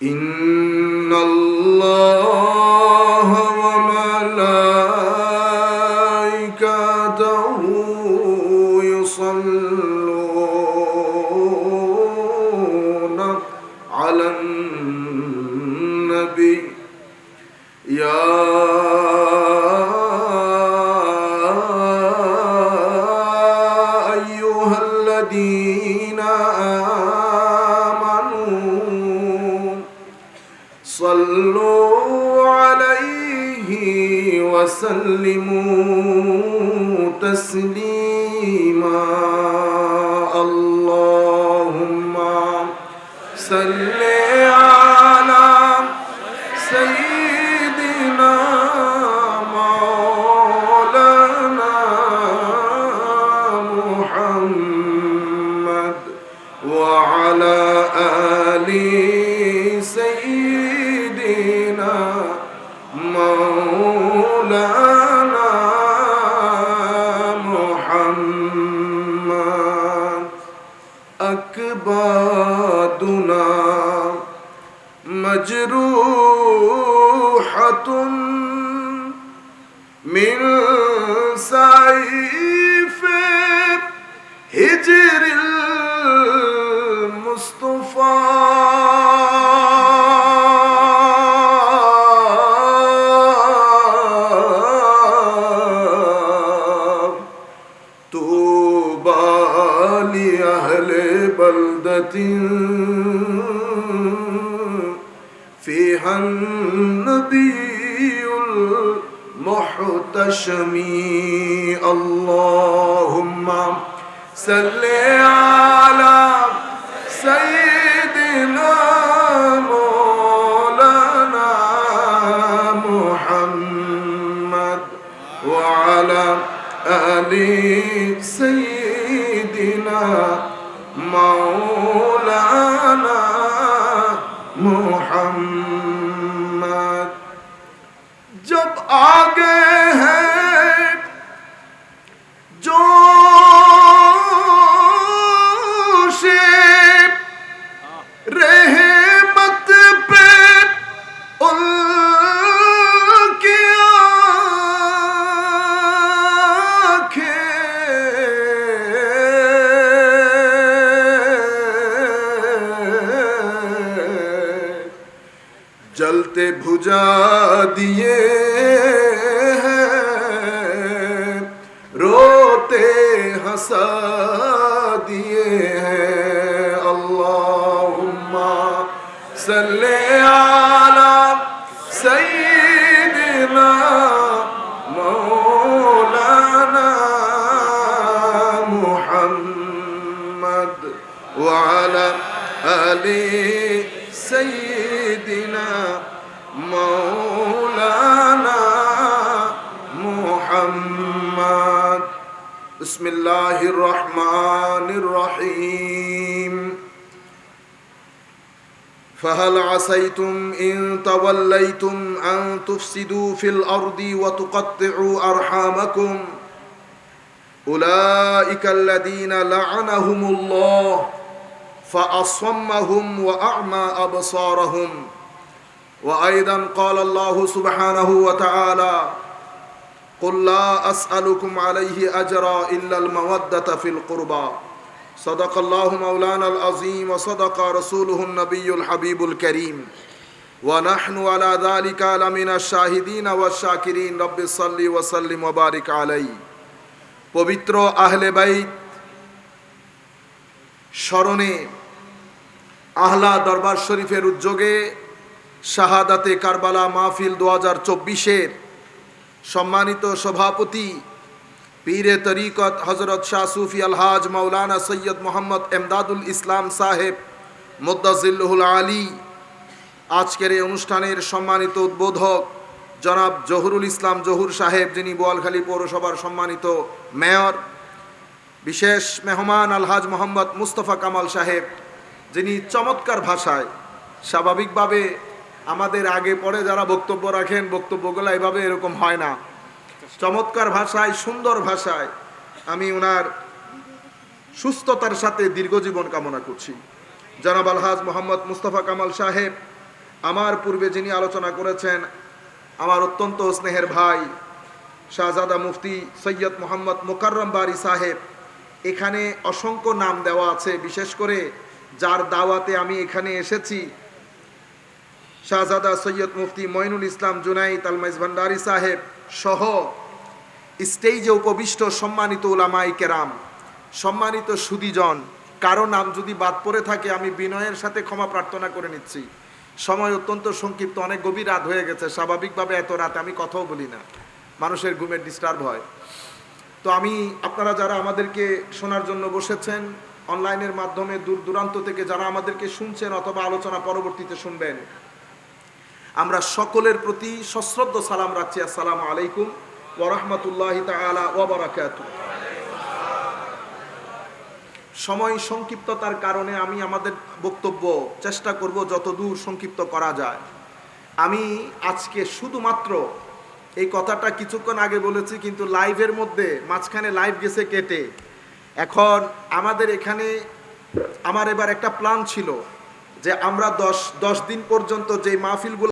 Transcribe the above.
ইন্নাল্লাহা ওয়া মালাইকাতাহু ইউসাল্লুনা আলান নবী ইয়া আইয়ুহাল্লাযীনা صلوا عليه وسلموا تسليما اللهم صل على سيدنا مولانا محمد وعلى آله مولانا محمد أكبادنا مجروحة من سيف هجر المصطفى بلدة فيها النبي المحتشم اللهم صل على سيدنا مولانا محمد وعلى آل سيدنا مولانا محمد जब आगे है जोशे रहमत पे उनकी जलते भुजा दिए हैं रोते हंसा दिए हैं अल्लाहुम्मा सल्ले अला सय्यिदिना मौलाना मुहम्मद व अला आलि सय्यिदिना مولانا محمد بسم الله الرحمن الرحيم فهل عسيتم إن توليتم أن تفسدوا في الأرض وتقطعوا أرحامكم أولئك الذين لعنهم الله فأصمهم وأعمى أبصارهم وأيضا قال الله سبحانه وتعالى قل لا أسألكم عليه أجرا إلا المودة في القربى صدق الله مولانا العظيم وصدق رسوله النبي الحبيب الكريم ونحن على ذلك لمن الشاهدين والشاكرين رب صل وسلم وبارك عليه পবিত্র আহলে বাইত স্মরণে আহলা দরবার শরীফের উদ্যোগে শাহাদাতে কারবালা মাহফিল 2024-এর সম্মানিত সভাপতি পীরে তরিকত হযরত শাহ সুফি আলহাজ মাওলানা সৈয়দ মোহাম্মদ এমদাদুল ইসলাম সাহেব মুদ্দাজিল্লুহুল আলী, আজকের এই অনুষ্ঠানের সম্মানিত উদ্বোধক জনাব জহুরুল ইসলাম জহুর সাহেব, যিনি বোয়ালখালী পৌরসভার সম্মানিত মেয়র, বিশেষ মেহমান আলহাজ মোহাম্মদ মুস্তফা কামাল সাহেব, যিনি চমৎকার ভাষায়, স্বাভাবিকভাবে আমাদের আগে পরে যারা বক্তব্য রাখেন বক্তব্যগুলো এভাবে এরকম হয় না, চমৎকার ভাষায়, সুন্দর ভাষায় আমি ওনার সুস্থতার সাথে দীর্ঘজীবন কামনা করছি। জনাব আলহাজ মোহাম্মদ মুস্তফা কামাল সাহেব আমার পূর্বে যিনি আলোচনা করেছেন আমার অত্যন্ত স্নেহের ভাই শাহজাদা মুফতি সৈয়দ মোহাম্মদ মোকাররম বারি সাহেব, এখানে অসংখ্য নাম দেওয়া আছে। বিশেষ করে যার দাওয়াতে আমি এখানে এসেছি, শাহজাদা সৈয়দ মুফতি মঈনুল ইসলাম জুনাইদ আল মাইজ ভান্ডারী সাহেব সহ স্টেজে উপবিষ্ট সম্মানিত উলামায়ে কেরাম, সম্মানিত সুধীজন, কারো নাম যদি বাদ পড়ে থাকে আমি বিনয়ের সাথে ক্ষমা প্রার্থনা করে নিচ্ছি। সময় অত্যন্ত সংক্ষিপ্ত, অনেক গভীর রাত হয়ে গেছে। স্বাভাবিকভাবে এত রাতে আমি কথাও বলি না, মানুষের ঘুমের ডিস্টার্ব হয়। তো আমি আপনারা যারা আমাদেরকে শোনার জন্য বসেছেন, অনলাইনের মাধ্যমে দূর দূরান্ত থেকে যারা আমাদেরকে শুনছেন অথবা আলোচনা পরবর্তীতে শুনবেন, আমরা সকলের প্রতি সশ্রদ্ধ সালাম রাখছি। আসসালামু আলাইকুম ওয়া রাহমাতুল্লাহি তাআলা ওয়া বারাকাতুহু। সময় সংক্ষিপ্ততার কারণে আমি আমাদের বক্তব্য চেষ্টা করব যতদূর সংক্ষিপ্ত করা যায়। আমি আজকে শুধুমাত্র এই কথাটা কিছুক্ষণ আগে বলেছি, কিন্তু লাইভের মধ্যে মাঝখানে লাইভ গেছে কেটে। এখন আমাদের এখানে আমার এবার একটা প্ল্যান ছিল যে আমরা 10 দিন পর্যন্ত যে মাহফিলগুলো